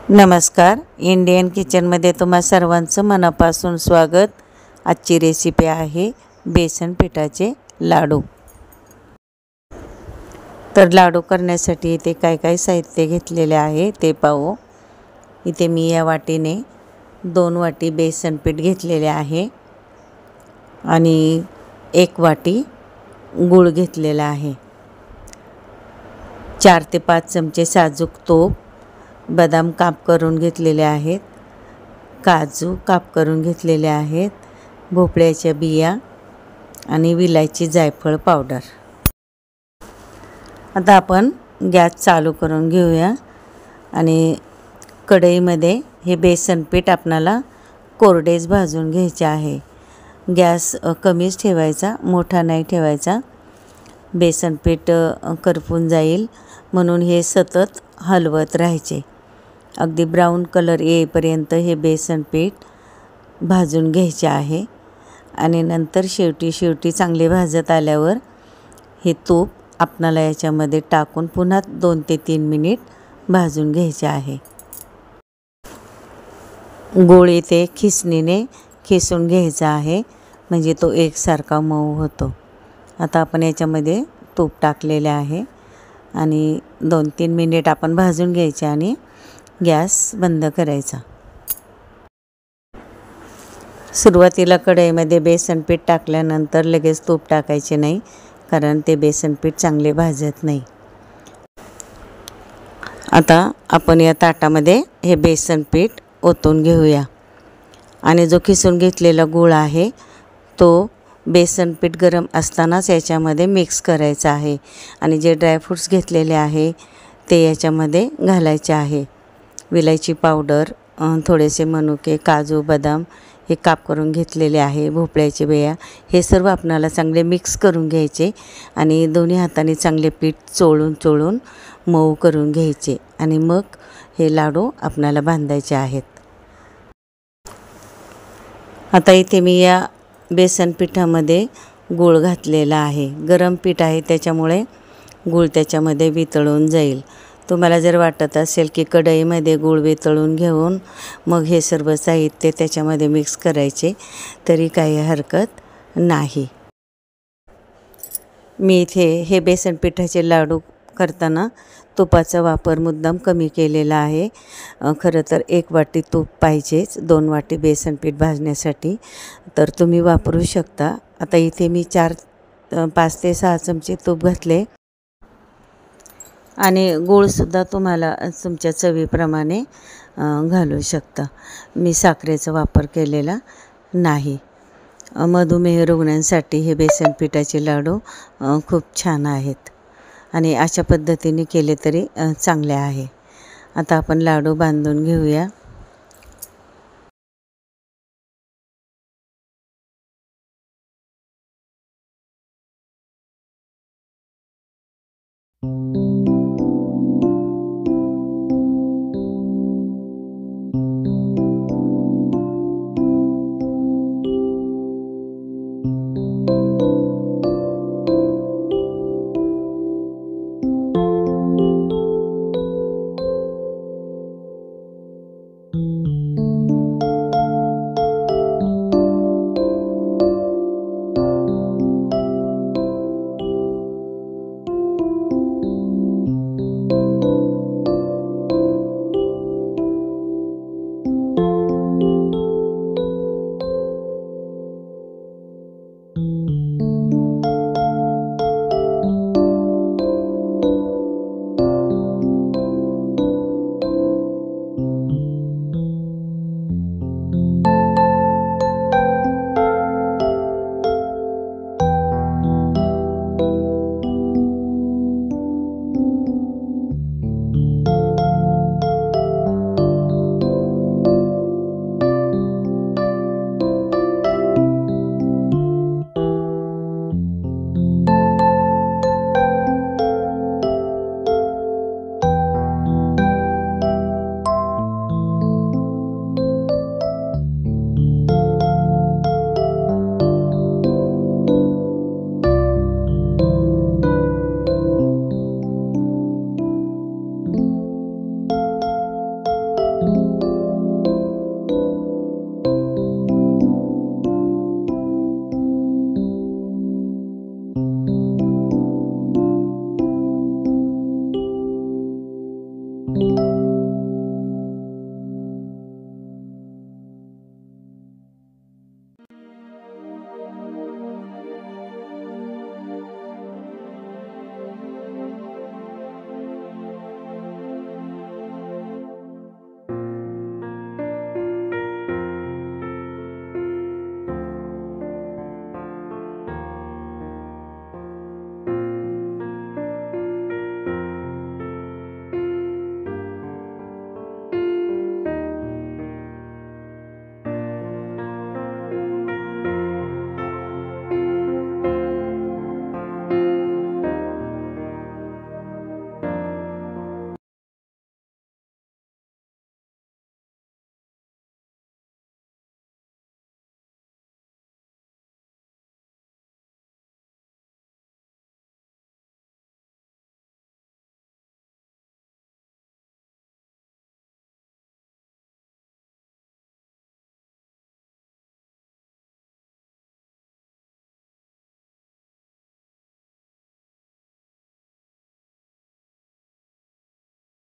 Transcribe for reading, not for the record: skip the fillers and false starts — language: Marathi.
नमस्कार. इंडियन किचनमध्ये तुम्हा सर्वांचं मनापासून स्वागत. आजची रेसिपी आहे बेसन पिठाचे लाडू. तर लाडू करण्यासाठी इथे काय काय साहित्य घेतलेले आहे ते पाहू. इथे मी या वाटीने 2 वाटी बेसन पीठ घेतलेले आहे आणि 1 वाटी गूळ घेतलेला आहे. 4 ते 5 चमचे साजूक तूप, बदाम काप करून घेतलेले आहेत, काजू काप करून घेतलेले आहेत, भोपळ्याच्या बिया आणि विलायची जायफळ पावडर. आता आपण गॅस चालू करून घेऊया आणि कढईमध्ये हे बेसन पीठ आपणाला कोरडेच भाजून घ्यायचे आहे. गॅस कमीच ठेवायचा, मोठा नाही ठेवायचा. बेसन पीठ करपून जाईल म्हणून हे सतत हलवत राहायचे. अगदी ब्राऊन कलर येईपर्यंत हे बेसन पीठ भाजून घ्यायचे आहे आणि नंतर शेवटी चांगले भाजत आल्यावर हे तूप आपणाला याच्यामध्ये टाकून पुन्हा 2 ते 3 मिनिट भाजून घ्यायचे आहे. गूळ इथे खिसणीने खिसून घ्यायचा आहे म्हणजे तो एकसारखा मऊ होतो. आता आपण याच्यामध्ये तूप टाकलेले आहे आणि 2-3 मिनिट आपण भाजून घ्यायचे आणि गॅस बंद करायचा. सुरुवातीला कढईमध्ये बेसन पीठ टाकल्यानंतर लगेच तूप टाकायचे नाही, कारण ते बेसन पीठ चांगले भाजत नाही. आता आपण या ताटामध्ये हे बेसन पीठ ओतून घेऊया आणि जो खिसून घेतलेला गूळ आहे तो बेसन पीठ गरम असतानाच याच्यामध्ये मिक्स करायचा आहे आणि जे ड्रायफ्रूट्स घेतलेले आहे ते याच्यामध्ये घालायचे आहे. विलायची पावडर, थोडेसे मनुके, काजू, बदाम हे काप करून घेतलेले आहे, भोपळ्याचे बिया, हे सर्व आपणाला चांगले मिक्स करून घ्यायचे आणि दोन्ही हाताने चांगले पीठ चोळून मऊ करून घ्यायचे आणि मग हे लाडू आपणाला बांधायचे आहेत. आता इथे मी या बेसन पिठामध्ये गूळ घातलेला आहे. गरम पीठ आहे त्याच्यामुळे गूळ त्याच्यामध्ये वितळून जाईल. तुम्हाला जर वाटत असेल की कढईमध्ये गूळ वितळून घेऊन मग हे सर्व साहित्य त्याच्यामध्ये मिक्स करायचे तरी काही हरकत नाही. मी इथे हे बेसन पिठाचे लाडू करताना तुपाचा वापर मुद्दाम कमी केलेला आहे. खरं तर 1 वाटी तूप पाहिजेच 2 वाटी बेसन पीठ भाजण्यासाठी, तर तुम्ही वापरू शकता. आता इथे मी 5 ते 6 चमचे तूप घातले आणि गूळसुद्धा तुम्हाला तुमच्या चवीप्रमाणे घालू शकता. मी साखरेचा वापर केलेला नाही. मधुमेह रुग्णांसाठी हे बेसन पिठाचे लाडू खूप छान आहेत आणि अशा पद्धतीने केले तरी चांगले आहे. आता आपण लाडू बांधून घेऊया.